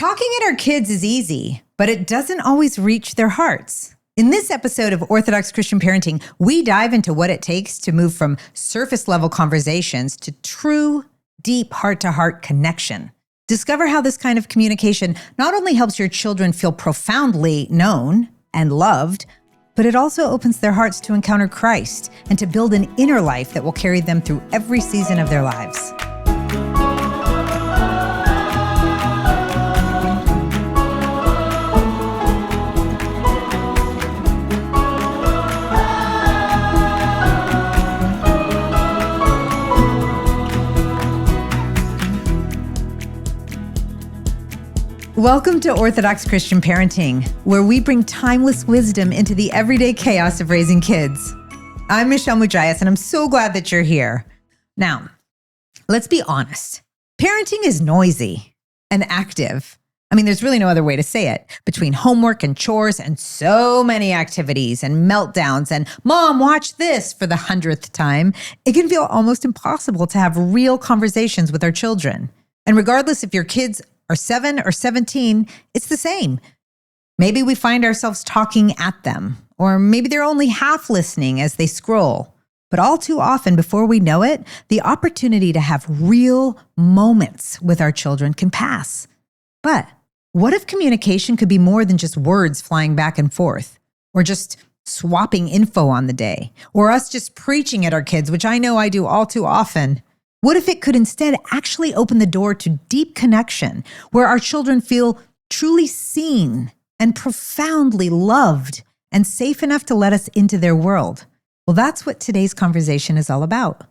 Talking at our kids is easy, but it doesn't always reach their hearts. In this episode of Orthodox Christian Parenting, we dive into what it takes to move from surface-level conversations to true, deep heart-to-heart connection. Discover how this kind of communication not only helps your children feel profoundly known and loved, but it also opens their hearts to encounter Christ and to build an inner life that will carry them through every season of their lives. Welcome to Orthodox Christian Parenting, where we bring timeless wisdom into the everyday chaos of raising kids. I'm Michelle Mujayas, and I'm so glad that you're here. Now, let's be honest. Parenting is noisy and active. I mean, there's really no other way to say it. Between homework and chores and so many activities and meltdowns and "Mom, watch this" for the 100th time, it can feel almost impossible to have real conversations with our children. And regardless if your kids are 7 or 17, it's the same. Maybe we find ourselves talking at them, or maybe they're only half listening as they scroll. But all too often, before we know it, the opportunity to have real moments with our children can pass. But what if communication could be more than just words flying back and forth, or just swapping info on the day, or us just preaching at our kids, which I know I do all too often? What if it could instead actually open the door to deep connection, where our children feel truly seen and profoundly loved and safe enough to let us into their world? Well, that's what today's conversation is all about.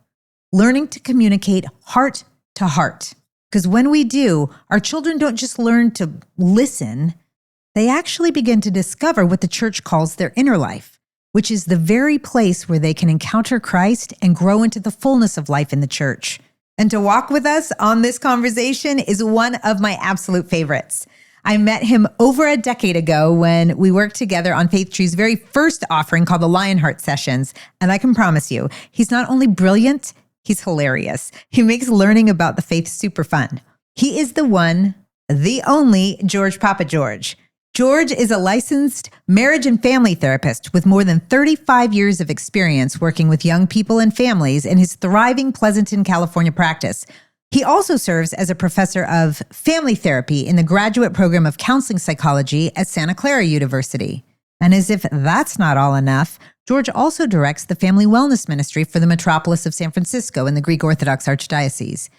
Learning to communicate heart to heart. Because when we do, our children don't just learn to listen, they actually begin to discover what the church calls their inner life, which is the very place where they can encounter Christ and grow into the fullness of life in the church. And to walk with us on this conversation is one of my absolute favorites. I met him over a decade ago when we worked together on Faith Tree's very first offering called the Lionheart Sessions. And I can promise you, he's not only brilliant, he's hilarious. He makes learning about the faith super fun. He is the one, the only George Papageorge. George is a licensed marriage and family therapist with more than 35 years of experience working with young people and families in his thriving Pleasanton, California practice. He also serves as a professor of family therapy in the graduate program of counseling psychology at Santa Clara University. And as if that's not all enough, George also directs the family wellness ministry for the metropolis of San Francisco in the Greek Orthodox Archdiocese.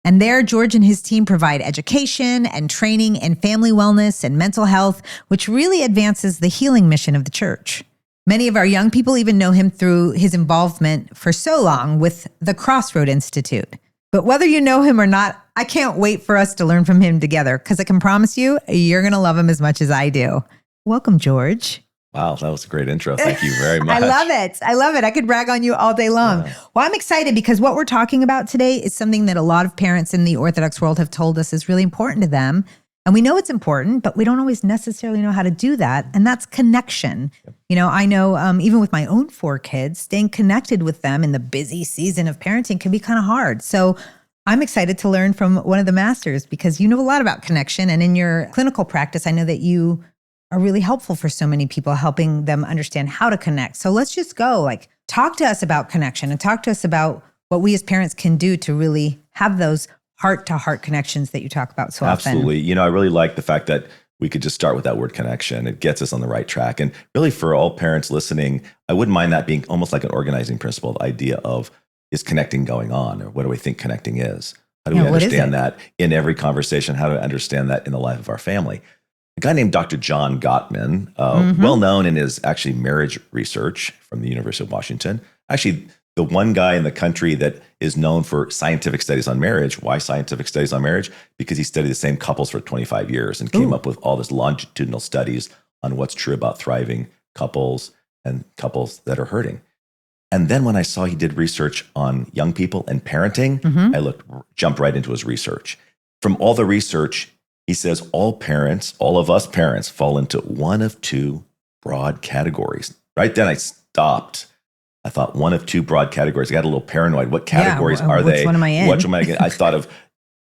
And there, George and his team provide education and training in family wellness and mental health, which really advances the healing mission of the church. Many of our young people even know him through his involvement for so long with the Crossroad Institute. But whether you know him or not, I can't wait for us to learn from him together, because I can promise you, you're going to love him as much as I do. Welcome, George. Wow, that was a great intro. Thank you very much. I love it. I love it. I could brag on you all day long. Yeah. Well, I'm excited because what we're talking about today is something that a lot of parents in the Orthodox world have told us is really important to them. And we know it's important, but we don't always necessarily know how to do that. And that's connection. Yep. You know, I know even with my own 4 kids, staying connected with them in the busy season of parenting can be kind of hard. So I'm excited to learn from one of the masters because you know a lot about connection. And in your clinical practice, I know that you are really helpful for so many people, helping them understand how to connect. So let's just go, talk to us about connection and talk to us about what we as parents can do to really have those heart-to-heart connections that you talk about so often. Absolutely. You know, I really like the fact that we could just start with that word connection. It gets us on the right track. And really for all parents listening, I wouldn't mind that being almost like an organizing principle, the idea of, is connecting going on? Or what do we think connecting is? How do we understand that in every conversation? How do we understand that in the life of our family? A guy named Dr. John Gottman, well known in his actually marriage research from the University of Washington. Actually, the one guy in the country that is known for scientific studies on marriage. Why scientific studies on marriage? Because he studied the same couples for 25 years and came up with all this longitudinal studies on what's true about thriving couples and couples that are hurting. And then when I saw he did research on young people and parenting, I jumped right into his research. From all the research, he says all of us parents fall into one of 2 broad categories. Right then I stopped. I thought one of 2 broad categories. I got a little paranoid. What categories are they? Which one am I in? Which one am I in? I thought of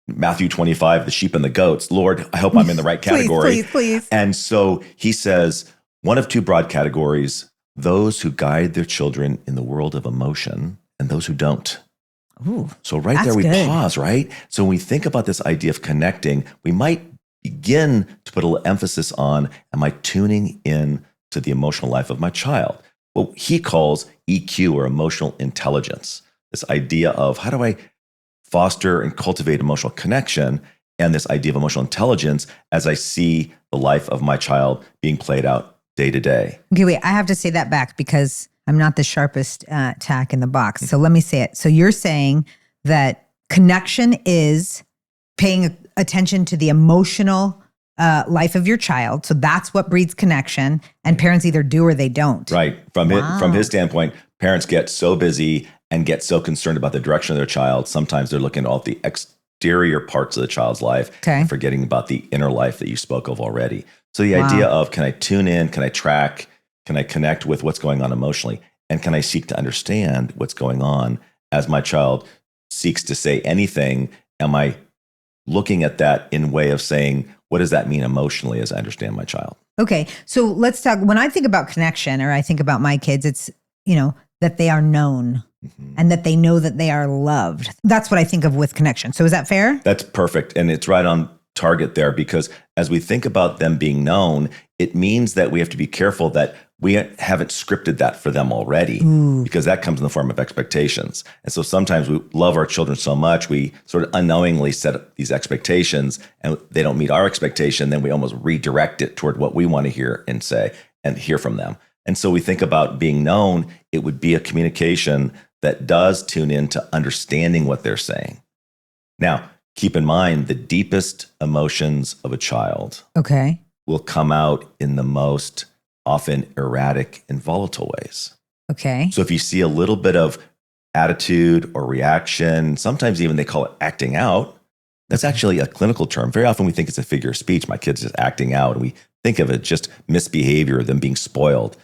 Matthew 25, the sheep and the goats. Lord, I hope I'm in the right category. Please. And so he says, one of two broad categories, those who guide their children in the world of emotion and those who don't. Ooh, so right there, we pause, right? So when we think about this idea of connecting, we might begin to put a little emphasis on, am I tuning in to the emotional life of my child? What he calls EQ, or emotional intelligence. This idea of how do I foster and cultivate emotional connection, and this idea of emotional intelligence as I see the life of my child being played out day to day. Okay, wait, I have to say that back because I'm not the sharpest tack in the box. So let me say it. So you're saying that connection is paying attention to the emotional life of your child. So that's what breeds connection. And parents either do or they don't. Right. From his standpoint, parents get so busy and get so concerned about the direction of their child. Sometimes they're looking at all the exterior parts of the child's life, and forgetting about the inner life that you spoke of already. So the idea of, can I tune in? Can I track? Can I connect with what's going on emotionally? And can I seek to understand what's going on as my child seeks to say anything? Am I looking at that in way of saying, what does that mean emotionally as I understand my child? Okay. So let's talk, when I think about connection, or I think about my kids, it's, that they are known and that they know that they are loved. That's what I think of with connection. So is that fair? That's perfect. And it's right on target there, because as we think about them being known, it means that we have to be careful that we haven't scripted that for them already, because that comes in the form of expectations. And so sometimes we love our children so much, we sort of unknowingly set up these expectations, and they don't meet our expectation, then we almost redirect it toward what we want to hear and say and hear from them. And so we think about being known, it would be a communication that does tune into understanding what they're saying. Now, keep in mind, the deepest emotions of a child will come out in the most often erratic and volatile ways. Okay. So if you see a little bit of attitude or reaction, sometimes even they call it acting out, that's actually a clinical term. Very often we think it's a figure of speech. My kid's just acting out, and we think of it just misbehavior, them being spoiled.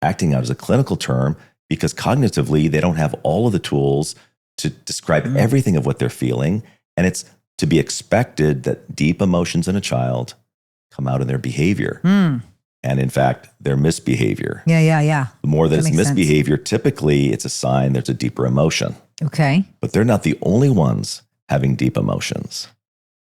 Acting out is a clinical term because cognitively they don't have all of the tools to describe everything of what they're feeling. And it's to be expected that deep emotions in a child come out in their behavior. And in fact, their misbehavior. Yeah. The more that it's misbehavior, typically it's a sign there's a deeper emotion. Okay. But they're not the only ones having deep emotions.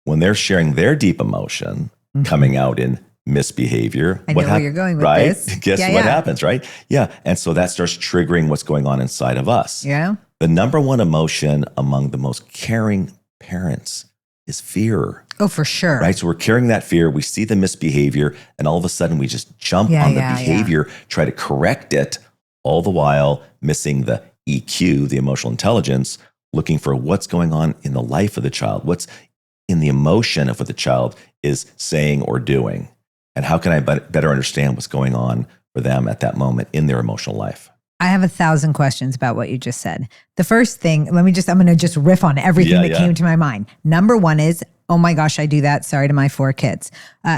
When they're sharing their deep emotion coming out in misbehavior, I know where you're going with right? this. Guess what happens, right? Yeah. And so that starts triggering what's going on inside of us. Yeah. The number one emotion among the most caring parents is fear. Oh, for sure. Right? So we're carrying that fear. We see the misbehavior, and all of a sudden we just jump on the behavior, try to correct it, all the while missing the EQ, the emotional intelligence, looking for what's going on in the life of the child, what's in the emotion of what the child is saying or doing, and how can I better understand what's going on for them at that moment in their emotional life. I have 1,000 questions about what you just said. The first thing, I'm going to just riff on everything that came to my mind. Number one is, oh my gosh, I do that. Sorry to my 4 kids.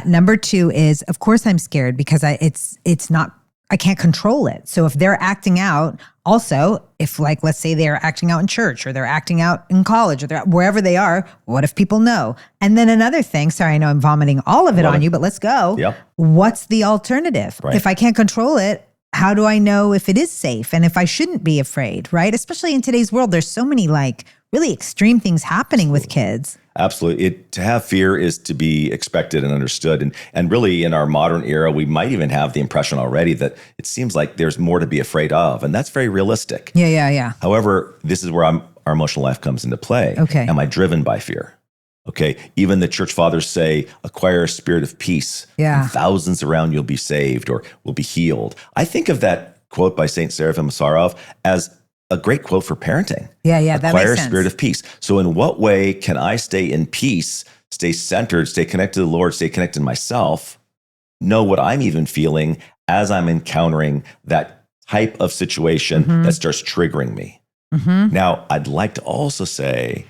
Number 2 is, of course I'm scared because it's not, I can't control it. So if they're acting out, also, if let's say they're acting out in church, or they're acting out in college, or they're wherever they are, what if people know? And then another thing, sorry, I know I'm vomiting all of it on you, but let's go. Yep. What's the alternative? Right. If I can't control it, how do I know if it is safe and if I shouldn't be afraid, right? Especially in today's world, there's so many really extreme things happening with kids. Absolutely. To have fear is to be expected and understood. And really in our modern era, we might even have the impression already that it seems like there's more to be afraid of. And that's very realistic. Yeah. However, this is where our emotional life comes into play. Okay. Am I driven by fear? Okay. Even the church fathers say, acquire a spirit of peace. Yeah. And thousands around you'll be saved or will be healed. I think of that quote by St. Seraphim Sarov as a great quote for parenting. Yeah, that makes Acquire a sense. spirit of peace. So in what way can I stay in peace, stay centered, stay connected to the Lord, stay connected to myself, know what I'm even feeling as I'm encountering that type of situation that starts triggering me? Now, I'd like to also say,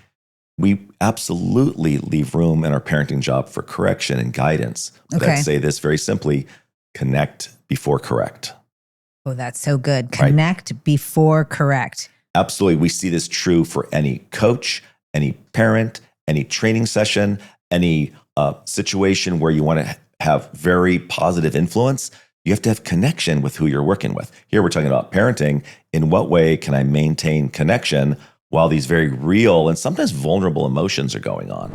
we absolutely leave room in our parenting job for correction and guidance. Okay. Let's say this very simply: connect before correct. Oh, that's so good. Connect before correct. Absolutely. We see this true for any coach, any parent, any training session, any situation where you want to have very positive influence, you have to have connection with who you're working with. Here we're talking about parenting. In what way can I maintain connection while these very real and sometimes vulnerable emotions are going on?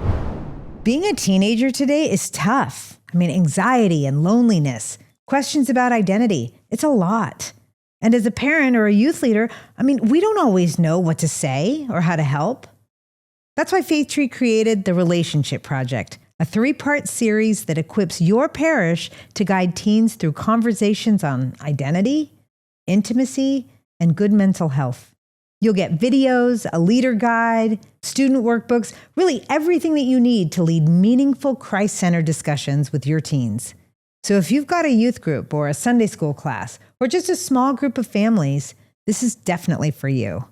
Being a teenager today is tough. I mean, anxiety and loneliness, questions about identity, it's a lot. And as a parent or a youth leader, I mean, we don't always know what to say or how to help. That's why Faith Tree created the Relationship Project, a 3-part series that equips your parish to guide teens through conversations on identity, intimacy, and good mental health. You'll get videos, a leader guide, student workbooks, really everything that you need to lead meaningful Christ-centered discussions with your teens. So if you've got a youth group or a Sunday school class or just a small group of families, this is definitely for you.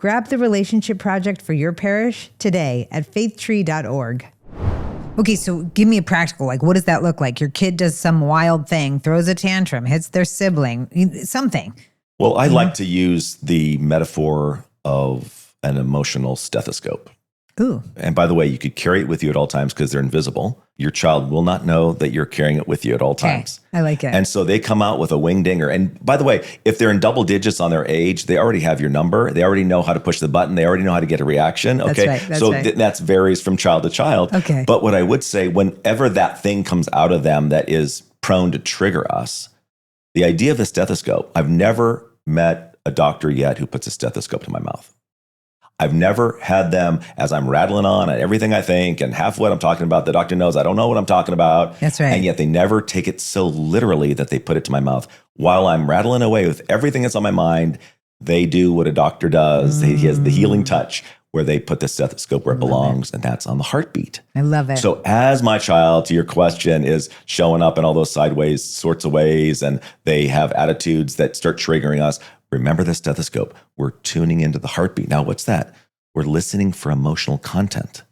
Grab the Relationship Project for your parish today at faithtree.org. Okay, so give me a practical, like what does that look like? Your kid does some wild thing, throws a tantrum, hits their sibling, something. Well, I like to use the metaphor of an emotional stethoscope. Ooh. And by the way, you could carry it with you at all times because they're invisible. Your child will not know that you're carrying it with you at all times. I like it. And so they come out with a wing dinger. And by the way, if they're in double digits on their age, they already have your number. They already know how to push the button. They already know how to get a reaction. Okay. That's right. That varies from child to child. Okay. But what I would say, whenever that thing comes out of them that is prone to trigger us, the idea of a stethoscope, I've never met a doctor yet who puts a stethoscope to my mouth. I've never had them, as I'm rattling on and everything I think and half what I'm talking about, the doctor knows I don't know what I'm talking about. That's right. And yet they never take it so literally that they put it to my mouth. While I'm rattling away with everything that's on my mind, they do what a doctor does. He has the healing touch where they put the stethoscope where it belongs, and that's on the heartbeat. I love it. So as my child, to your question, is showing up in all those sideways sorts of ways, and they have attitudes that start triggering us, remember the stethoscope. We're tuning into the heartbeat. Now, what's that? We're listening for emotional content.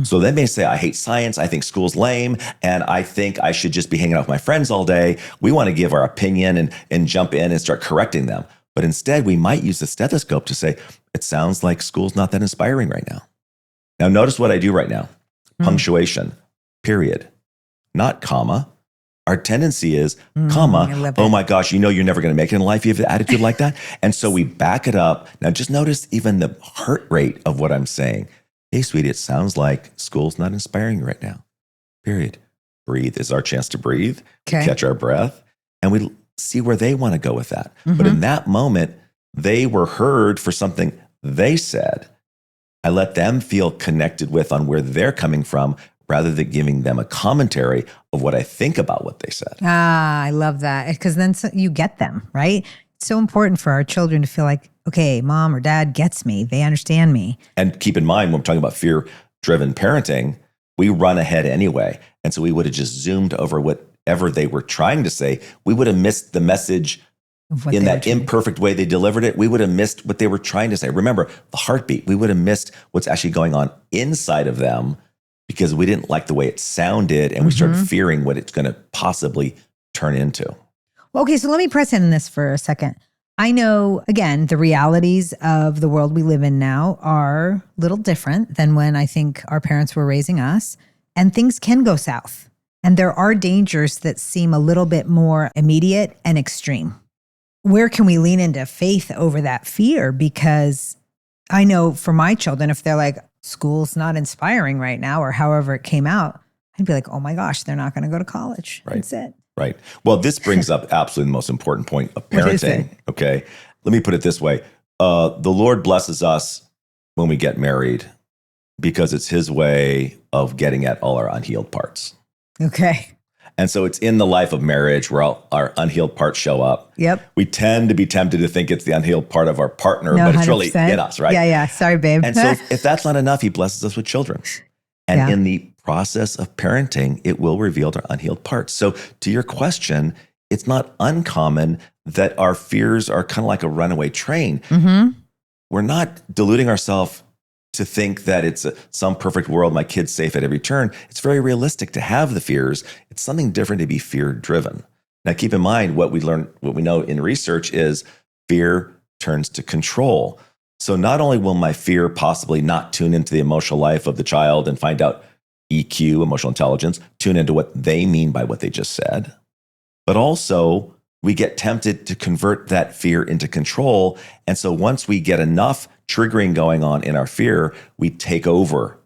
So they may say, I hate science. I think school's lame. And I think I should just be hanging out with my friends all day. We want to give our opinion and jump in and start correcting them. But instead, we might use the stethoscope to say, it sounds like school's not that inspiring right now. Now, notice what I do right now. Punctuation, period, not comma. Our tendency is, comma, oh my gosh, you know you're never going to make it in life. You have an attitude like that. And so we back it up. Now just notice even the heart rate of what I'm saying. Hey, sweetie, it sounds like school's not inspiring right now. Period. Breathe is our chance to breathe, catch our breath, and we see where they want to go with that. But in that moment, they were heard for something they said. I let them feel connected with on where they're coming from, rather than giving them a commentary of what I think about what they said. I love that. Because then you get them, right? It's so important for our children to feel like, okay, mom or dad gets me. They understand me. And keep in mind, when we're talking about fear-driven parenting, we run ahead anyway. And so we would have just zoomed over whatever they were trying to say. We would have missed the message in that imperfect way they delivered it. We would have missed what they were trying to say. Remember, the heartbeat. We would have missed what's actually going on inside of them, because we didn't like the way it sounded and we started fearing what it's going to possibly turn into. Well, okay, so let me press in this for a second. I know, again, the realities of the world we live in now are a little different than when I think our parents were raising us, and things can go south. And there are dangers that seem a little bit more immediate and extreme. Where can we lean into faith over that fear? Because I know for my children, if they're like, school's not inspiring right now, or however it came out, I'd be like, oh my gosh, they're not going to go to college. Right. That's it. Right. Well, this brings up absolutely the most important point of parenting. Okay. Let me put it this way. The Lord blesses us when we get married because it's his way of getting at all our unhealed parts. Okay. And so it's in the life of marriage where all our unhealed parts show up. Yep. We tend to be tempted to think it's the unhealed part of our partner, but it's really in us, right? Yeah. Sorry, babe. And so if that's not enough, he blesses us with children. And in the process of parenting, it will reveal our unhealed parts. So to your question, it's not uncommon that our fears are kind of like a runaway train. We're not deluding ourselves to think that it's some perfect world, my kid's safe at every turn. It's very realistic to have the fears. It's something different to be fear-driven. Now, keep in mind, what we know in research is fear turns to control. So not only will my fear possibly not tune into the emotional life of the child and find out EQ, emotional intelligence, tune into what they mean by what they just said, but also we get tempted to convert that fear into control. And so once we get enough triggering going on in our fear, we take over.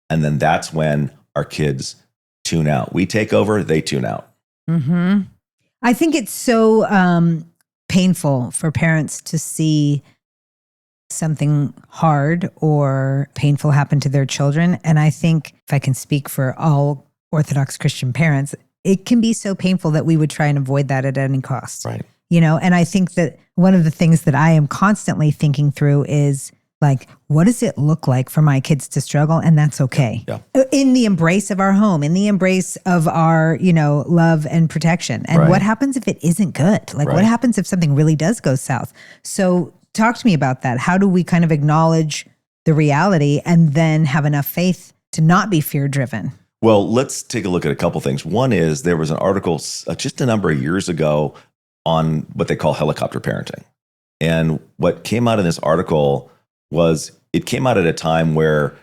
And then that's when our kids tune out. We take over, they tune out. Mm-hmm. I think it's so painful for parents to see something hard or painful happen to their children. And I think, if I can speak for all Orthodox Christian parents, it can be so painful that we would try and avoid that at any cost. Right. And I think that one of the things that I am constantly thinking through is, like, what does it look like for my kids to struggle? And that's okay. Yeah. In the embrace of our home, in the embrace of our, love and protection. And what happens if it isn't good? Like, what happens if something really does go south? So talk to me about that. How do we kind of acknowledge the reality and then have enough faith to not be fear-driven? Well, let's take a look at a couple things. One is there was an article just a number of years ago on what they call helicopter parenting. And what came out in this article was it came out at a time where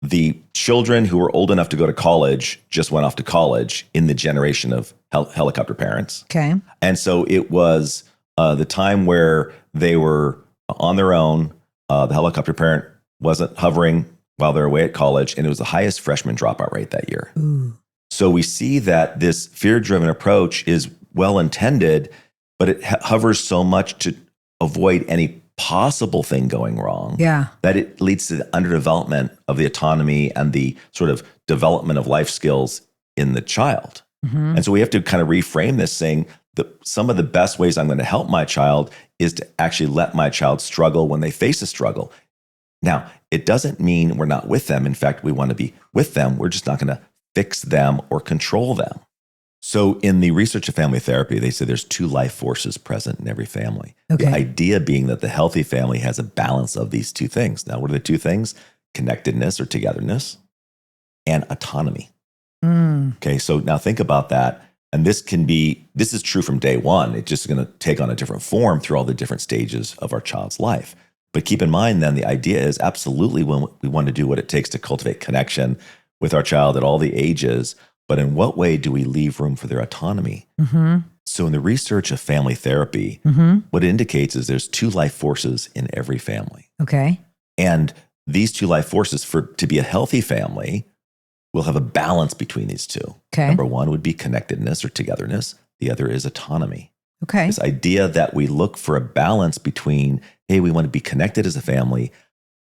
the children who were old enough to go to college just went off to college in the generation of helicopter parents. Okay. And so it was the time where they were on their own. The helicopter parent wasn't hovering while they're away at college, and it was the highest freshman dropout rate that year. Ooh. So we see that this fear-driven approach is well-intended, but it hovers so much to avoid any possible thing going wrong that it leads to the underdevelopment of the autonomy and the sort of development of life skills in the child. Mm-hmm. And so we have to kind of reframe this, saying that some of the best ways I'm going to help my child is to actually let my child struggle when they face a struggle. Now, it doesn't mean we're not with them. In fact, we want to be with them. We're just not going to fix them or control them. So in the research of family therapy, they say there's two life forces present in every family. Okay. The idea being that the healthy family has a balance of these two things. Now, what are the two things? Connectedness or togetherness and autonomy. Okay, so now think about that. And this is true from day one. It's just going to take on a different form through all the different stages of our child's life. But keep in mind then, the idea is absolutely when we want to do what it takes to cultivate connection with our child at all the ages, but in what way do we leave room for their autonomy? Mm-hmm. So in the research of family therapy, what it indicates is there's two life forces in every family. Okay. And these two life forces, to be a healthy family, will have a balance between these two. Okay. Number one would be connectedness or togetherness. The other is autonomy. Okay. This idea that we look for a balance between, hey, we want to be connected as a family,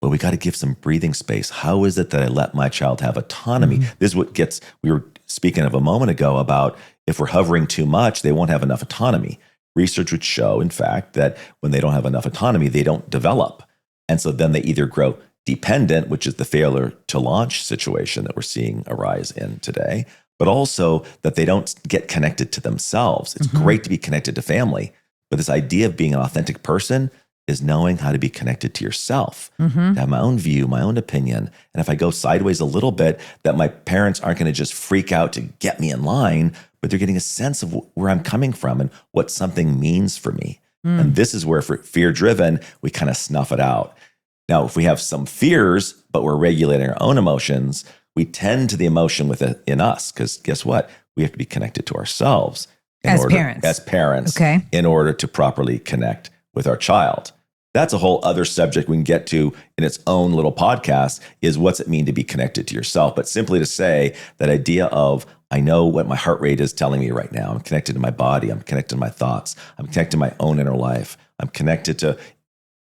but we got to give some breathing space. How is it that I let my child have autonomy? Mm-hmm. This is what we were speaking of a moment ago about if we're hovering too much, they won't have enough autonomy. Research would show, in fact, that when they don't have enough autonomy, they don't develop. And so then they either grow dependent, which is the failure to launch situation that we're seeing arise in today, but also that they don't get connected to themselves. It's great to be connected to family, but this idea of being an authentic person is knowing how to be connected to yourself, to have my own view, my own opinion. And if I go sideways a little bit, that my parents aren't going to just freak out to get me in line, but they're getting a sense of where I'm coming from and what something means for me. And this is where, for fear-driven, we kind of snuff it out. Now, if we have some fears, but we're regulating our own emotions, we tend to the emotion within us, because guess what? We have to be connected to ourselves as parents, okay, in order to properly connect with our child. That's a whole other subject we can get to in its own little podcast, is what's it mean to be connected to yourself. But simply to say that idea of, I know what my heart rate is telling me right now. I'm connected to my body. I'm connected to my thoughts. I'm connected to my own inner life. I'm connected to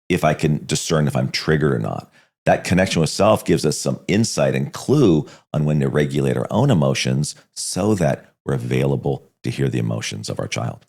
if I can discern if I'm triggered or not. That connection with self gives us some insight and clue on when to regulate our own emotions so that we're available to hear the emotions of our child.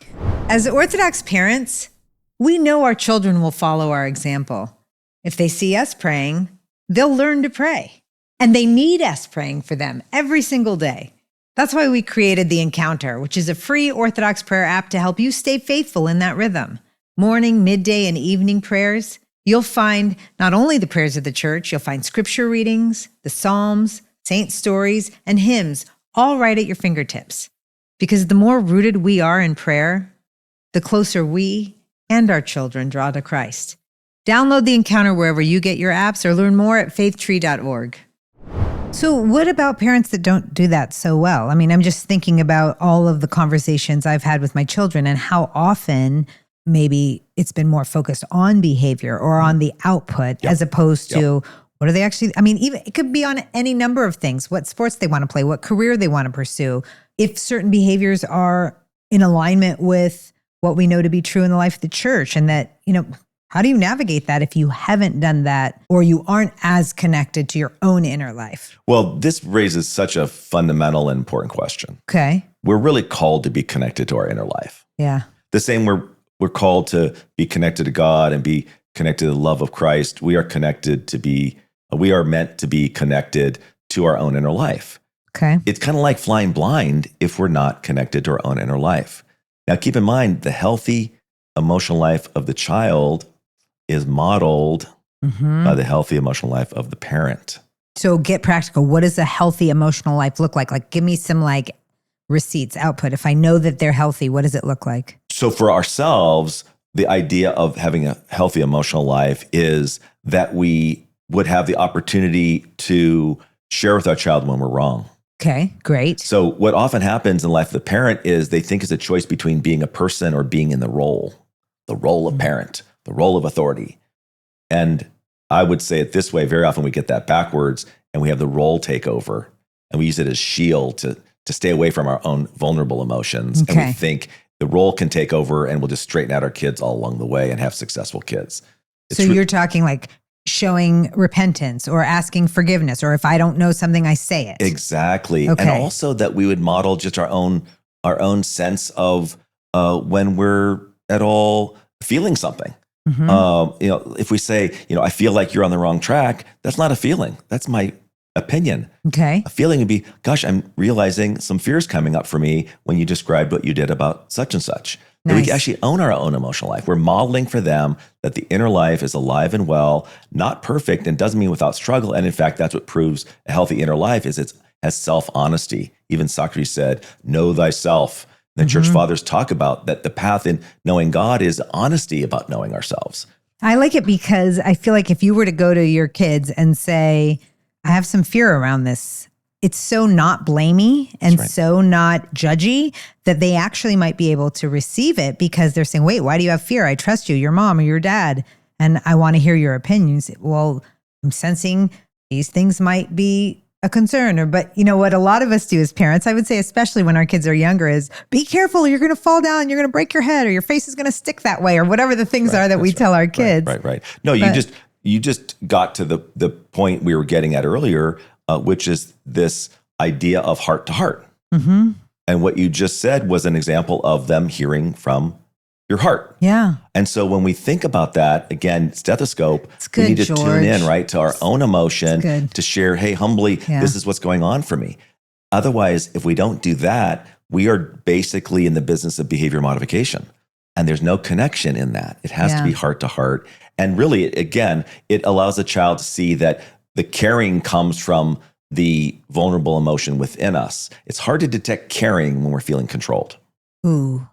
As Orthodox parents, we know our children will follow our example. If they see us praying, they'll learn to pray. And they need us praying for them every single day. That's why we created The Encounter, which is a free Orthodox prayer app to help you stay faithful in that rhythm. Morning, midday, and evening prayers. You'll find not only the prayers of the church, you'll find scripture readings, the Psalms, saint stories, and hymns, all right at your fingertips. Because the more rooted we are in prayer, the closer we and our children draw to Christ. Download the Encounter wherever you get your apps or learn more at faithtree.org. So what about parents that don't do that so well? I mean, I'm just thinking about all of the conversations I've had with my children and how often maybe it's been more focused on behavior or on the output as opposed to what are they actually, I mean, even it could be on any number of things, what sports they want to play, what career they want to pursue. If certain behaviors are in alignment with what we know to be true in the life of the church, and that, how do you navigate that if you haven't done that or you aren't as connected to your own inner life? Well, this raises such a fundamental and important question. Okay. We're really called to be connected to our inner life. Yeah. The same we're called to be connected to God and be connected to the love of Christ. We are meant to be connected to our own inner life. Okay. It's kind of like flying blind if we're not connected to our own inner life. Now, keep in mind, the healthy emotional life of the child is modeled by the healthy emotional life of the parent. So get practical. What does a healthy emotional life look like? Like, give me some receipts, output. If I know that they're healthy, what does it look like? So for ourselves, the idea of having a healthy emotional life is that we would have the opportunity to share with our child when we're wrong. Okay, great. So what often happens in the life of the parent is they think it's a choice between being a person or being in the role of parent, the role of authority. And I would say it this way, very often we get that backwards and we have the role takeover and we use it as shield to stay away from our own vulnerable emotions. Okay. And we think the role can take over and we'll just straighten out our kids all along the way and have successful kids. So you're talking showing repentance or asking forgiveness, or if I don't know something, I say it. Exactly. Okay. And also that we would model just our own sense of when we're at all feeling something. If we say, I feel like you're on the wrong track, that's not a feeling. That's my opinion. Okay. A feeling would be, gosh, I'm realizing some fears coming up for me when you described what you did about such and such. Nice. And we actually own our own emotional life. We're modeling for them that the inner life is alive and well, not perfect, and doesn't mean without struggle. And in fact, that's what proves a healthy inner life is it has self-honesty. Even Socrates said, know thyself. The church fathers talk about that the path in knowing God is honesty about knowing ourselves. I like it because I feel like if you were to go to your kids and say, I have some fear around this, it's so not blamey and so not judgy that they actually might be able to receive it because they're saying, wait, why do you have fear? I trust you, your mom or your dad, and I want to hear your opinions. Well, I'm sensing these things might be a concern. But you know what a lot of us do as parents, I would say, especially when our kids are younger, is be careful, you're going to fall down, you're going to break your head, or your face is going to stick that way, or whatever the things are that we tell our kids. Right. No, you just got to the point we were getting at earlier, which is this idea of heart to heart. And what you just said was an example of them hearing from your heart. Yeah. And so when we think about that, again, stethoscope, good, we need to George. tune in, right, to our own emotion to share, hey, humbly, this is what's going on for me. Otherwise, if we don't do that, we are basically in the business of behavior modification. And there's no connection in that. It has to be heart to heart. And really, again, it allows a child to see that the caring comes from the vulnerable emotion within us. It's hard to detect caring when we're feeling controlled. Ooh,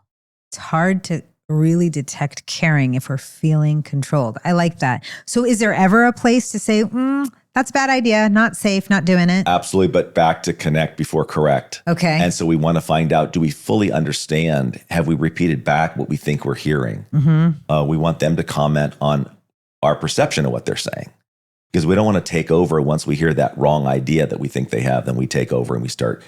it's hard to really detect caring if we're feeling controlled. I like that. So is there ever a place to say, that's a bad idea, not safe, not doing it? Absolutely, but back to connect before correct. Okay. And so we want to find out, do we fully understand? Have we repeated back what we think we're hearing? We want them to comment on our perception of what they're saying. Because we don't want to take over once we hear that wrong idea that we think they have, then we take over and we start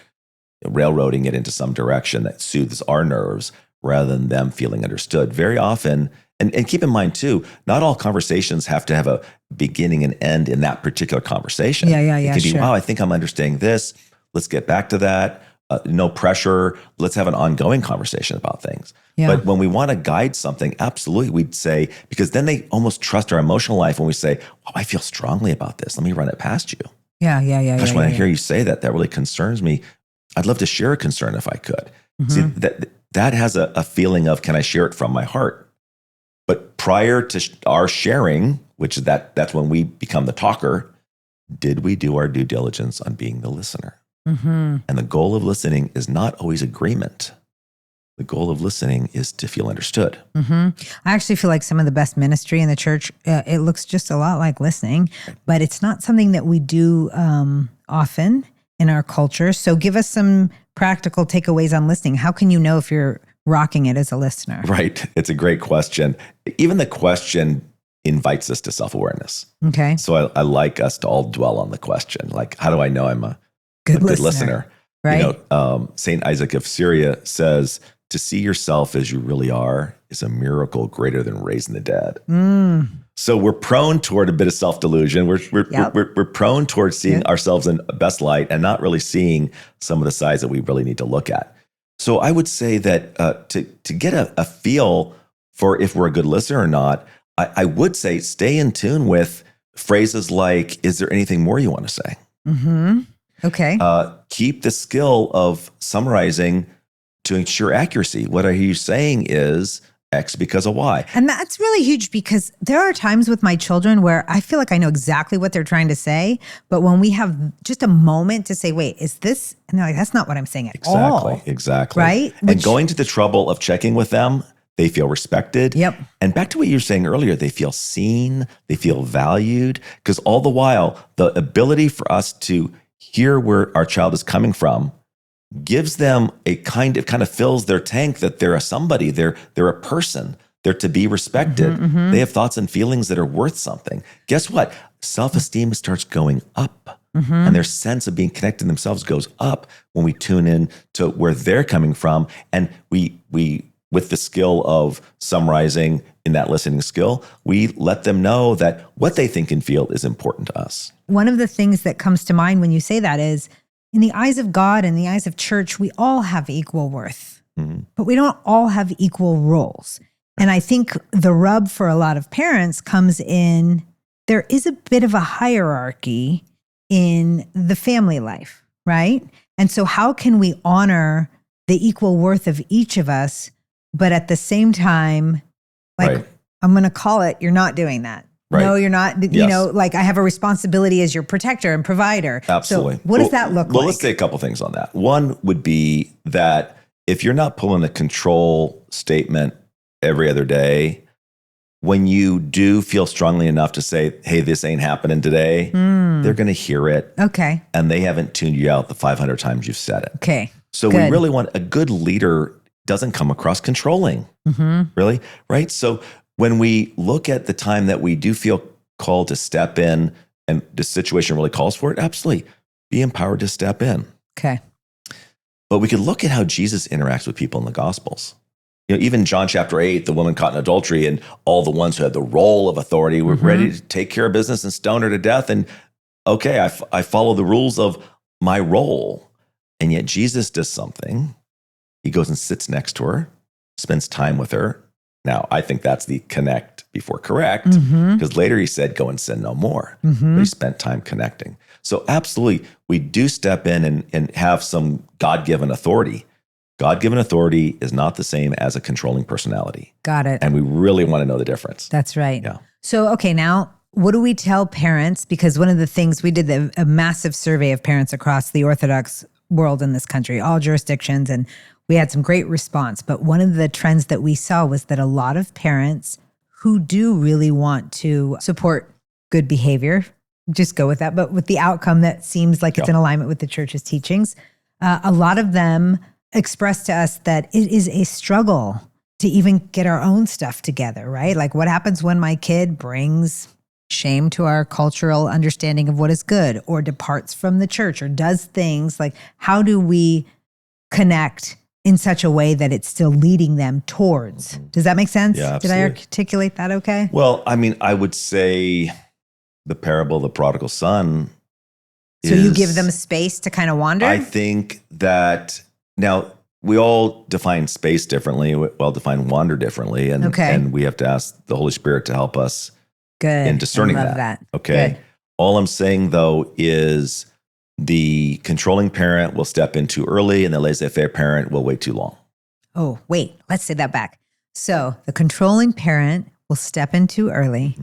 railroading it into some direction that soothes our nerves rather than them feeling understood. Very often, and keep in mind too, not all conversations have to have a beginning and end in that particular conversation. Yeah, it can be, wow, I think I'm understanding this. Let's get back to that. No pressure. Let's have an ongoing conversation about things. Yeah. But when we want to guide something, absolutely, we'd say, because then they almost trust our emotional life when we say, oh, I feel strongly about this. Let me run it past you. Yeah. Gosh, when I hear you say that, that really concerns me. I'd love to share a concern if I could. See, that has a feeling of, can I share it from my heart? But prior to our sharing, which is that's when we become the talker, did we do our due diligence on being the listener? And the goal of listening is not always agreement, The goal of listening is to feel understood. I actually feel like some of the best ministry in the church, it looks just a lot like listening, but it's not something that we do often in our culture. So give us some practical takeaways on listening. How can you know if you're rocking it as a listener? Right. It's a great question. Even the question invites us to self-awareness. Okay. So I like us to all dwell on the question. Like, how do I know I'm a good listener? Right. Saint Isaac of Syria says, to see yourself as you really are is a miracle greater than raising the dead. So we're prone toward a bit of self-delusion. We're prone towards seeing ourselves in best light and not really seeing some of the sides that we really need to look at. So I would say that to get a feel for if we're a good listener or not, I would say stay in tune with phrases like, is there anything more you want to say? Okay. Keep the skill of summarizing to ensure accuracy. What are you saying is X because of Y. And that's really huge because there are times with my children where I feel like I know exactly what they're trying to say. But when we have just a moment to say, wait, is this? And they're like, that's not what I'm saying at all. Exactly. Right? And going to the trouble of checking with them, they feel respected. Yep. And back to what you were saying earlier, they feel seen, they feel valued, because all the while, the ability for us to hear where our child is coming from gives them a kind of fills their tank that they're a somebody, they're a person, they're to be respected. They have thoughts and feelings that are worth something. Guess what? Self-esteem starts going up, and their sense of being connected to themselves goes up when we tune in to where they're coming from, and we with the skill of summarizing in that listening skill, we let them know that what they think and feel is important to us. One of the things that comes to mind when you say that is, in the eyes of God and the eyes of church, we all have equal worth, but we don't all have equal roles. And I think the rub for a lot of parents comes in, there is a bit of a hierarchy in the family life, right? And so how can we honor the equal worth of each of us, but at the same time, like, I'm going to call it, you're not doing that. Right. No, you're not, you know, like I have a responsibility as your protector and provider. Absolutely. So what does that look like? Well, let's say a couple things on that. One would be that if you're not pulling a control statement every other day, when you do feel strongly enough to say, hey, this ain't happening today, they're going to hear it. Okay. And they haven't tuned you out the 500 times you've said it. Okay. So we really want a good leader doesn't come across controlling, really, right? So when we look at the time that we do feel called to step in and the situation really calls for it, absolutely be empowered to step in. Okay. But we could look at how Jesus interacts with people in the Gospels. You know, even John chapter 8, the woman caught in adultery and all the ones who had the role of authority were ready to take care of business and stone her to death. And okay, I follow the rules of my role. And yet Jesus does something. He goes and sits next to her, spends time with her. Now, I think that's the connect before correct, because later he said, go and sin no more. But he spent time connecting. So absolutely, we do step in and have some God-given authority. God-given authority is not the same as a controlling personality. Got it. And we really want to know the difference. That's right. Yeah. So, okay, now what do we tell parents? Because one of the things, we did a massive survey of parents across the Orthodox world in this country, all jurisdictions, and we had some great response. But one of the trends that we saw was that a lot of parents who do really want to support good behavior, just go with that, but with the outcome that seems like it's in alignment with the church's teachings, a lot of them expressed to us that it is a struggle to even get our own stuff together, right? Like, what happens when my kid brings shame to our cultural understanding of what is good, or departs from the church, or does things like, how do we connect in such a way that it's still leading them towards? Does that make sense? Yeah, Did I articulate that okay? Well, I mean, I would say the parable of the prodigal son. So you give them space to kind of wander? I think that now we all define space differently. We all define wander differently. And we have to ask the Holy Spirit to help us in discerning I love that. Okay. Good. All I'm saying though is the controlling parent will step in too early and the laissez-faire parent will wait too long. Oh, wait, let's say that back. So the controlling parent will step in too early.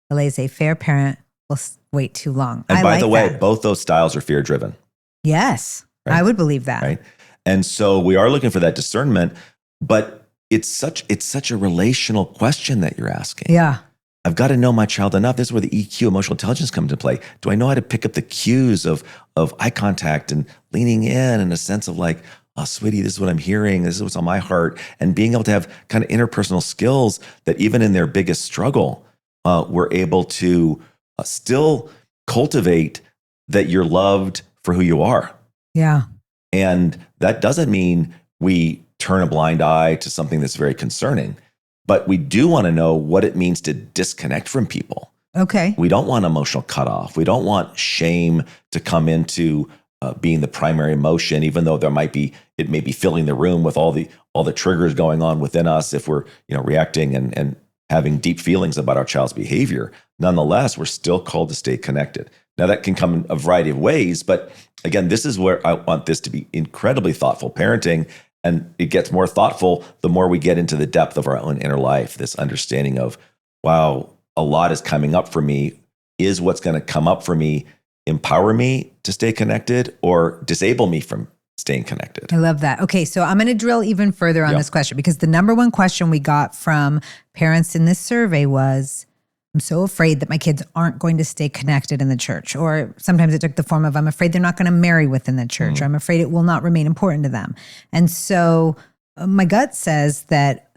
The laissez-faire parent will wait too long. And by the way, that. both those styles are fear-driven. Yes, right? I would believe that. Right. And so we are looking for that discernment, But it's such a relational question that you're asking. Yeah. I've got to know my child enough. This is where the EQ, emotional intelligence, comes into play. Do I know how to pick up the cues of eye contact and leaning in a sense of like, oh, sweetie, this is what I'm hearing. This is what's on my heart. And being able to have kind of interpersonal skills that even in their biggest struggle, we're able to still cultivate that you're loved for who you are. Yeah. And that doesn't mean we turn a blind eye to something that's very concerning, but we do want to know what it means to disconnect from people. Okay. We don't want emotional cutoff. We don't want shame to come into being the primary emotion, even though it may be filling the room with all the triggers going on within us if we're reacting and having deep feelings about our child's behavior. Nonetheless, we're still called to stay connected. Now, that can come in a variety of ways, but again, this is where I want this to be incredibly thoughtful parenting, and it gets more thoughtful the more we get into the depth of our own inner life, this understanding of, wow, a lot is coming up for me. Is what's going to come up for me empower me to stay connected or disable me from staying connected? I love that. Okay, so I'm going to drill even further on this question, because the number one question we got from parents in this survey was, I'm so afraid that my kids aren't going to stay connected in the church. Or sometimes it took the form of, I'm afraid they're not going to marry within the church. Or I'm afraid it will not remain important to them. And so my gut says that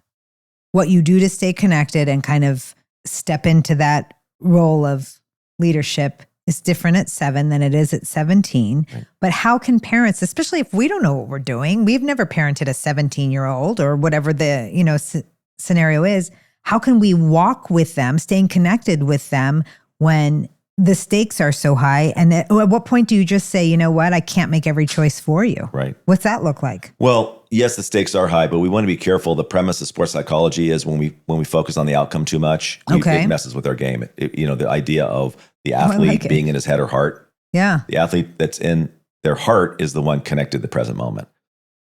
what you do to stay connected and kind of step into that role of leadership is different at 7 than it is at 17. Right. But how can parents, especially if we don't know what we're doing, we've never parented a 17-year-old or whatever the scenario is, how can we walk with them, staying connected with them when the stakes are so high? And at what point do you just say, you know what, I can't make every choice for you? Right. What's that look like? Well, yes, the stakes are high, but we want to be careful. The premise of sports psychology is when we focus on the outcome too much, it messes with our game. The idea of the athlete being in his head or heart. Yeah. The athlete that's in their heart is the one connected to the present moment.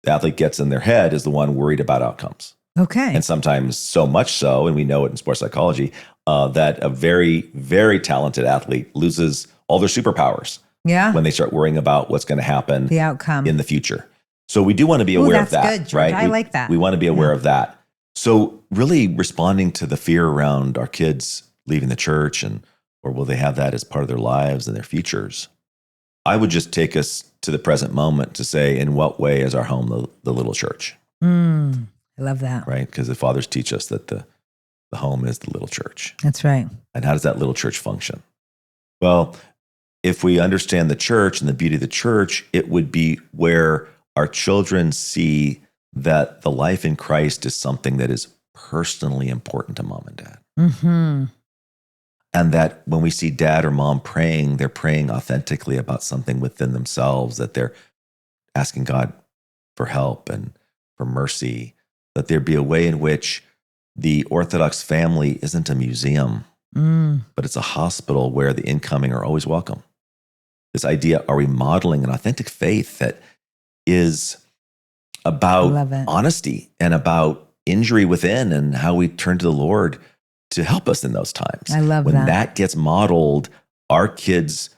The athlete gets in their head is the one worried about outcomes. Okay. And sometimes so much so, and we know it in sports psychology, that a very, very talented athlete loses all their superpowers when they start worrying about what's going to happen, the outcome in the future. So we do want to be aware of that. That's good, George. Right? I like that. We want to be aware of that. So really responding to the fear around our kids leaving the church or will they have that as part of their lives and their futures? I would just take us to the present moment to say, in what way is our home the little church? I love that. Right? Because the fathers teach us that the home is the little church. That's right. And how does that little church function? Well, if we understand the church and the beauty of the church, it would be where our children see that the life in Christ is something that is personally important to mom and dad. Mm-hmm. And that when we see dad or mom praying, they're praying authentically about something within themselves, that they're asking God for help and for mercy, that there be a way in which the Orthodox family isn't a museum, but it's a hospital where the incoming are always welcome. This idea, are we modeling an authentic faith that is about honesty and about injury within and how we turn to the Lord to help us in those times? I love when that. that gets modeled, our kids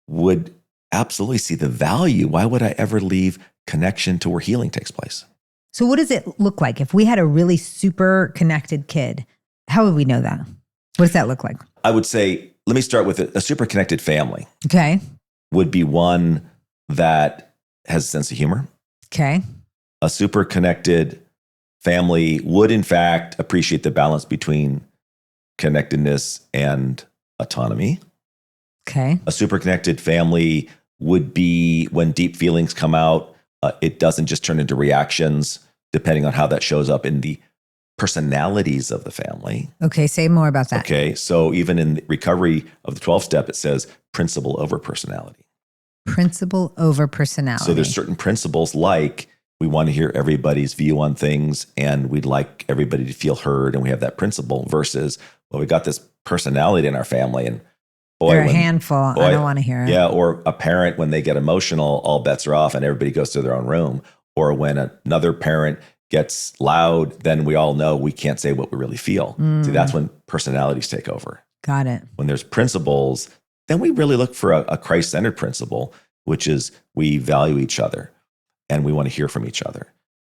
would absolutely see the value. Why would I ever leave connection to where healing takes place? So what does it look like if we had a really super connected kid? How would we know that? What does that look like? I would say, let me start with a super connected family. Okay. Would be one that has a sense of humor. Okay. A super connected family would, in fact, appreciate the balance between connectedness and autonomy. Okay. A super connected family would be when deep feelings come out, it doesn't just turn into reactions, depending on how that shows up in the personalities of the family. Okay, say more about that. Okay, so even in the recovery of the 12-step, it says principle over personality. Principle over personality. So there's certain principles like we want to hear everybody's view on things and we'd like everybody to feel heard, and we have that principle versus, well, we got this personality in our family and boy, they're a handful. I don't want to hear it. Yeah, or a parent, when they get emotional, all bets are off and everybody goes to their own room. Or when another parent gets loud, then we all know we can't say what we really feel. See, that's when personalities take over. Got it. When there's principles, then we really look for a Christ-centered principle, which is we value each other and we want to hear from each other.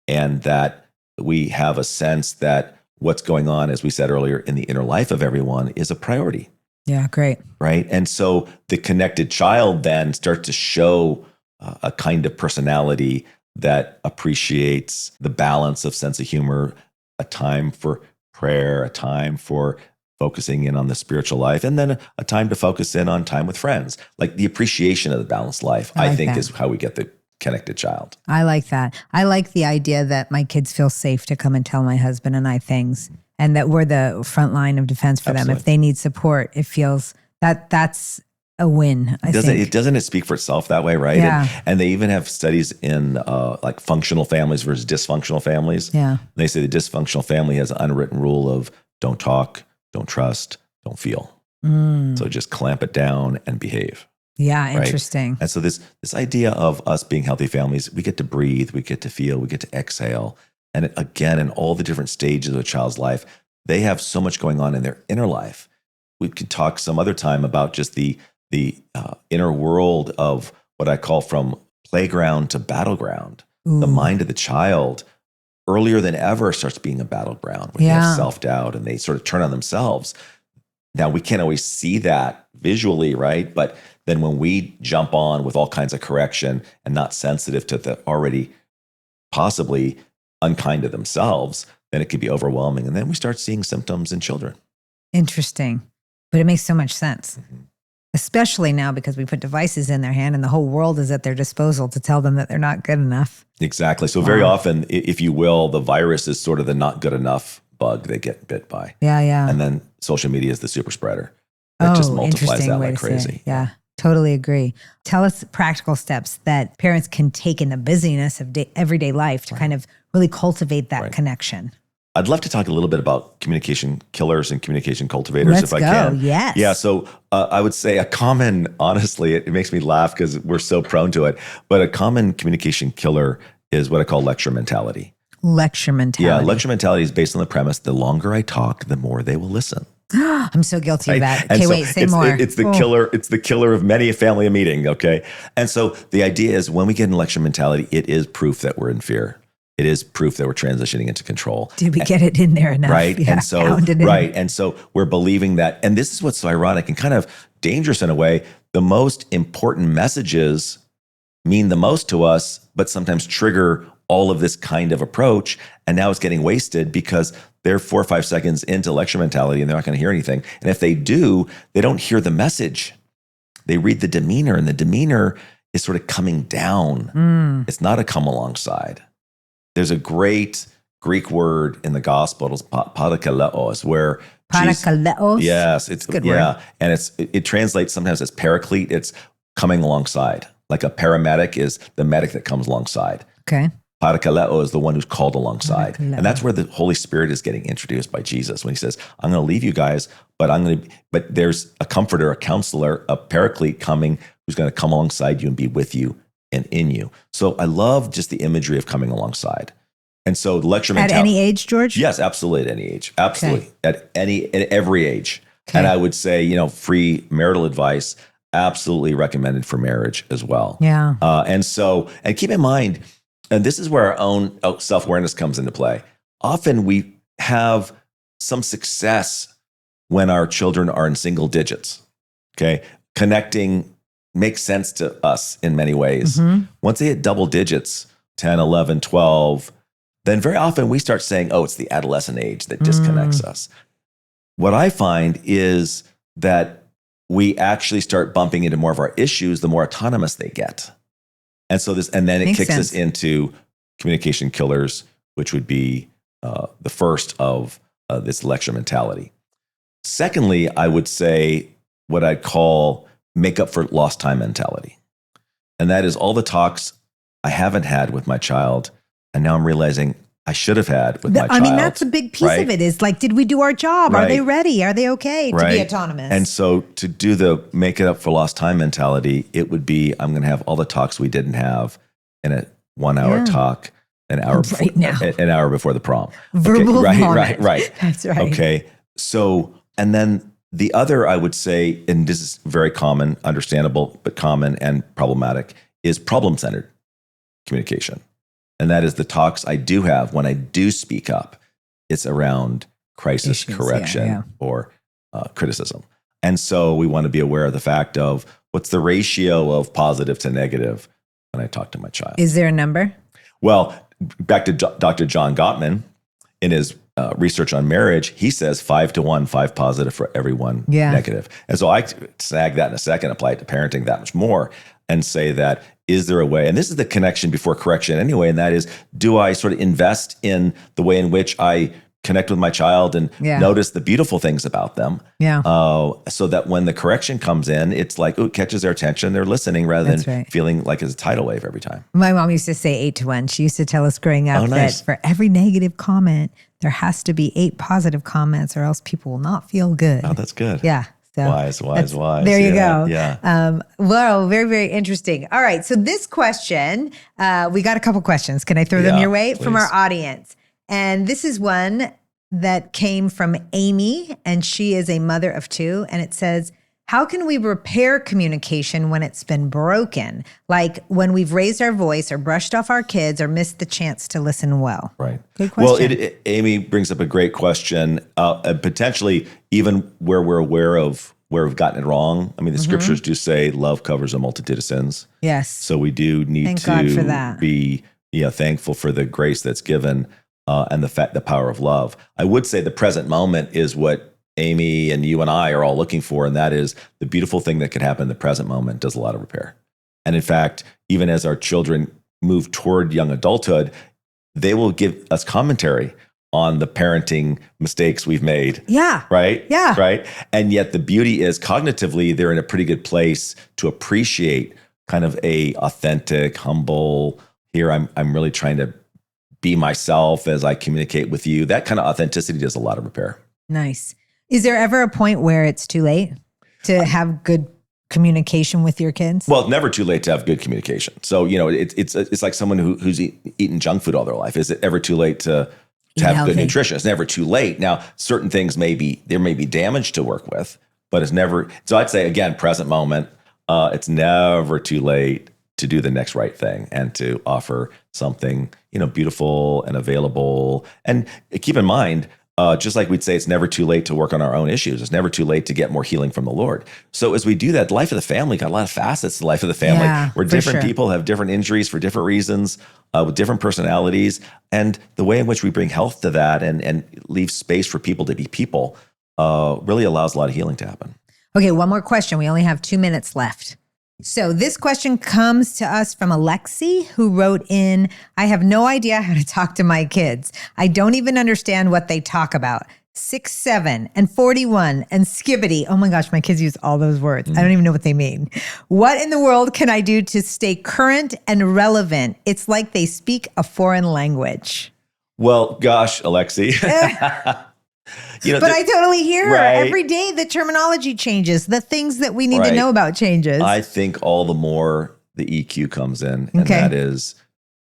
And that we have a sense that what's going on, as we said earlier, in the inner life of everyone is a priority. Yeah, great. Right. And so the connected child then starts to show a kind of personality that appreciates the balance of sense of humor, a time for prayer, a time for focusing in on the spiritual life, and then a time to focus in on time with friends. Like the appreciation of the balanced life, I think is how we get the connected child. I like that. I like the idea that my kids feel safe to come and tell my husband and I things, and that we're the front line of defense for them. If they need support, it feels that's a win. Doesn't it speak for itself that way, right? Yeah. And they even have studies in like functional families versus dysfunctional families. Yeah. They say the dysfunctional family has an unwritten rule of don't talk, don't trust, don't feel. So just clamp it down and behave. Yeah, right? interesting. And so this idea of us being healthy families, we get to breathe, we get to feel, we get to exhale. And again, in all the different stages of a child's life, they have so much going on in their inner life. We could talk some other time about just the inner world of what I call from playground to battleground. Ooh. The mind of the child earlier than ever starts being a battleground where they have self-doubt and they sort of turn on themselves. Now, we can't always see that visually, right? But then when we jump on with all kinds of correction and not sensitive to the already possibly unkind to themselves, then it could be overwhelming. And then we start seeing symptoms in children. Interesting. But it makes so much sense. Especially now because we put devices in their hand and the whole world is at their disposal to tell them that they're not good enough. Exactly. So very often, if you will, the virus is sort of the not good enough bug they get bit by. Yeah. And then social media is the super spreader. It just multiplies that like crazy. Yeah, totally agree. Tell us practical steps that parents can take in the busyness of everyday life to kind of really cultivate that connection. I'd love to talk a little bit about communication killers and communication cultivators if I can. Yes. Yeah. So I would say honestly, it makes me laugh because we're so prone to it, but a common communication killer is what I call lecture mentality. Lecture mentality. Yeah. Lecture mentality is based on the premise, the longer I talk, the more they will listen. I'm so guilty of that. And Okay, so wait, say more. It's the killer. It's the killer of many a family meeting. Okay. And so the idea is when we get in lecture mentality, it is proof that we're in fear. It is proof that we're transitioning into control. Did we get it in there enough? Right. Yeah, and so, And so we're believing that, and this is what's so ironic and kind of dangerous in a way. The most important messages mean the most to us, but sometimes trigger all of this kind of approach. And now it's getting wasted because they're 4 or 5 seconds into lecture mentality and they're not going to hear anything. And if they do, they don't hear the message. They read the demeanor, and the demeanor is sort of coming down. It's not a come alongside. There's a great Greek word in the Gospels, prodigal, where Prodigal. Yes, it's good word. And it translates sometimes as paraclete. It's coming alongside. Like a paramedic is the medic that comes alongside. Okay. Prodigal is the one who's called alongside. And that's where the Holy Spirit is getting introduced by Jesus when he says, I'm going to leave you guys, but there's a comforter, a counselor, a paraclete coming who's going to come alongside you and be with you and in you. So I love just the imagery of coming alongside. And so the lecture mentality. At any age, George? Yes, absolutely. At any age. Absolutely. Okay. At every age. Okay. And I would say, free marital advice, absolutely recommended for marriage as well. Yeah. And keep in mind, and this is where our own self-awareness comes into play. Often we have some success when our children are in single digits. Okay. Connecting makes sense to us in many ways. Once they hit double digits, 10, 11, 12, then very often we start saying, it's the adolescent age that disconnects us. What I find is that we actually start bumping into more of our issues the more autonomous they get. And then it kicks us into communication killers, which would be the first of this lecture mentality. Secondly, I would say what I'd call make up for lost time mentality. And that is all the talks I haven't had with my child, and now I'm realizing I should have had with my child. I mean, that's a big piece of it is like, did we do our job? Are they ready? Are they okay to be autonomous? And so to do the make it up for lost time mentality, it would be, I'm going to have all the talks we didn't have in a 1 hour talk, an hour before the prom. Verbal Right. That's right. Okay. So, and then the other, I would say, and this is very common, understandable, but common and problematic, is problem-centered communication. And that is the talks I do have when I do speak up. It's around crisis Issues, correction or criticism. And so we want to be aware of the fact of what's the ratio of positive to negative when I talk to my child. Is there a number? Well, back to Dr. John Gottman, in his research on marriage, he says 5 to 1, 5 positive for every 1 negative. And so I snag that in a second, apply it to parenting that much more, and say that, is there a way, and this is the connection before correction anyway, and that is, do I sort of invest in the way in which I connect with my child and notice the beautiful things about them, so that when the correction comes in, it's like, it catches their attention, they're listening rather than feeling like it's a tidal wave every time. My mom used to say 8 to 1. She used to tell us growing up that for every negative comment, there has to be 8 positive comments or else people will not feel good. Oh, that's good. Yeah. So wise. There you go. Yeah. Well, very, very interesting. All right. So this question, we got a couple questions. Can I throw them your way? Please. From our audience? And this is one that came from Amy, and she is a mother of 2. And it says, how can we repair communication when it's been broken? Like when we've raised our voice or brushed off our kids or missed the chance to listen well. Right. Good question. Well, Amy brings up a great question, and potentially even where we're aware of where we've gotten it wrong. I mean, the scriptures do say love covers a multitude of sins. Yes. So we do need Thank God for that. be thankful for the grace that's given and the power of love. I would say the present moment is what Amy and you and I are all looking for, and that is the beautiful thing that can happen in the present moment does a lot of repair. And in fact, even as our children move toward young adulthood, they will give us commentary on the parenting mistakes we've made. Yeah. Right? Yeah. Right? And yet the beauty is cognitively, they're in a pretty good place to appreciate kind of a authentic, humble, here I'm really trying to be myself as I communicate with you. That kind of authenticity does a lot of repair. Nice. Is there ever a point where it's too late to have good communication with your kids? Well, it's never too late to have good communication. So, it's like someone who's eaten junk food all their life. Is it ever too late to have good nutrition? It's never too late. Now, certain things there may be damage to work with, but it's never. So I'd say, again, present moment, it's never too late to do the next right thing and to offer something, beautiful and available. And keep in mind, just like we'd say, it's never too late to work on our own issues. It's never too late to get more healing from the Lord. So as we do that, the life of the family got a lot of facets to the life of the family, where different people have different injuries for different reasons, with different personalities. And the way in which we bring health to that and leave space for people to be people really allows a lot of healing to happen. Okay, one more question. We only have 2 minutes left. So this question comes to us from Alexi, who wrote in, I have no idea how to talk to my kids. I don't even understand what they talk about. 6, 7, and 41, and skibbity. Oh my gosh, my kids use all those words. I don't even know what they mean. What in the world can I do to stay current and relevant? It's like they speak a foreign language. Well, gosh, Alexi. But I totally hear her. Every day the terminology changes. The things that we need to know about changes. I think all the more the EQ comes in. And that is,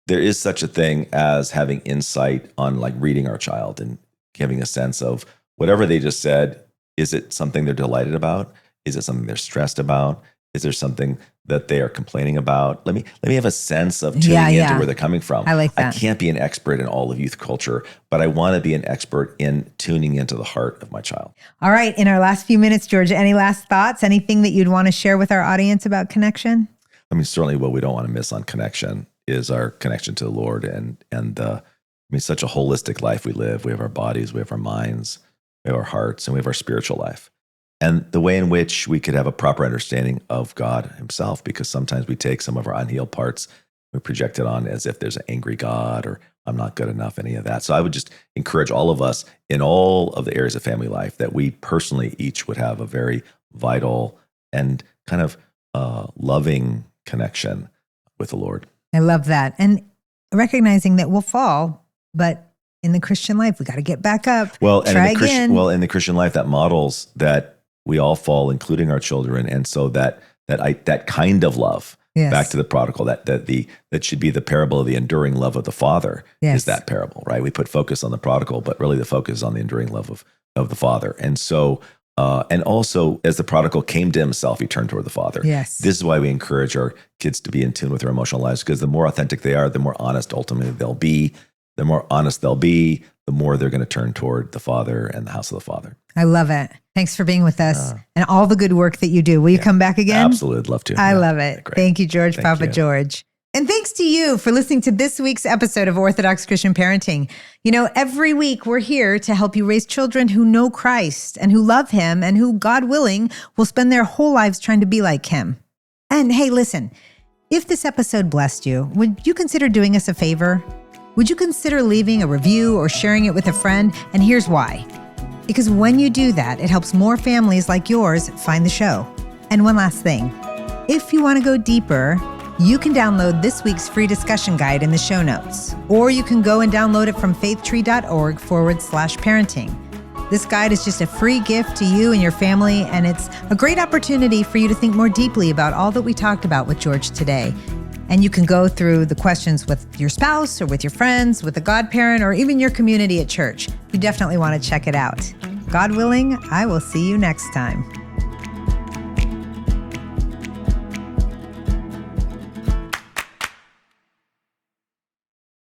there is such a thing as having insight on like reading our child and having a sense of whatever they just said. Is it something they're delighted about? Is it something they're stressed about? Is there something that they are complaining about? Let me have a sense of tuning into where they're coming from. I like that. I can't be an expert in all of youth culture, but I want to be an expert in tuning into the heart of my child. All right. In our last few minutes, George, any last thoughts? Anything that you'd want to share with our audience about connection? I mean, certainly what we don't want to miss on connection is our connection to the Lord and such a holistic life we live. We have our bodies, we have our minds, we have our hearts, and we have our spiritual life. And the way in which we could have a proper understanding of God himself, because sometimes we take some of our unhealed parts, we project it on as if there's an angry God or I'm not good enough, any of that. So I would just encourage all of us in all of the areas of family life that we personally each would have a very vital and kind of loving connection with the Lord. I love that. And recognizing that we'll fall, but in the Christian life, we got to get back up. Well, try again. In the Christian life, that models that we all fall, including our children, and so that kind of love, back to the prodigal, that should be the parable of the enduring love of the Father. Is that parable, right? We put focus on the prodigal, but really the focus is on the enduring love of the Father. And so And also, as the prodigal came to himself, he turned toward the Father. Yes. This is why we encourage our kids to be in tune with their emotional lives, because the more authentic they are, the more honest ultimately they'll be. The more honest they'll be, the more they're going to turn toward the Father and the house of the Father. I love it. Thanks for being with us and all the good work that you do. Will you come back again? Absolutely. I'd love to. I love it. Great. Thank you, George Papageorge. And thanks to you for listening to this week's episode of Orthodox Christian Parenting. You know, every week we're here to help you raise children who know Christ and who love him and who, God willing, will spend their whole lives trying to be like him. And hey, listen, if this episode blessed you, would you consider doing us a favor? Would you consider leaving a review or sharing it with a friend? And here's why. Because when you do that, it helps more families like yours find the show. And one last thing, if you want to go deeper, you can download this week's free discussion guide in the show notes, or you can go and download it from faithtree.org/parenting. This guide is just a free gift to you and your family, and it's a great opportunity for you to think more deeply about all that we talked about with George today. And you can go through the questions with your spouse or with your friends, with a godparent, or even your community at church. You definitely want to check it out. God willing, I will see you next time.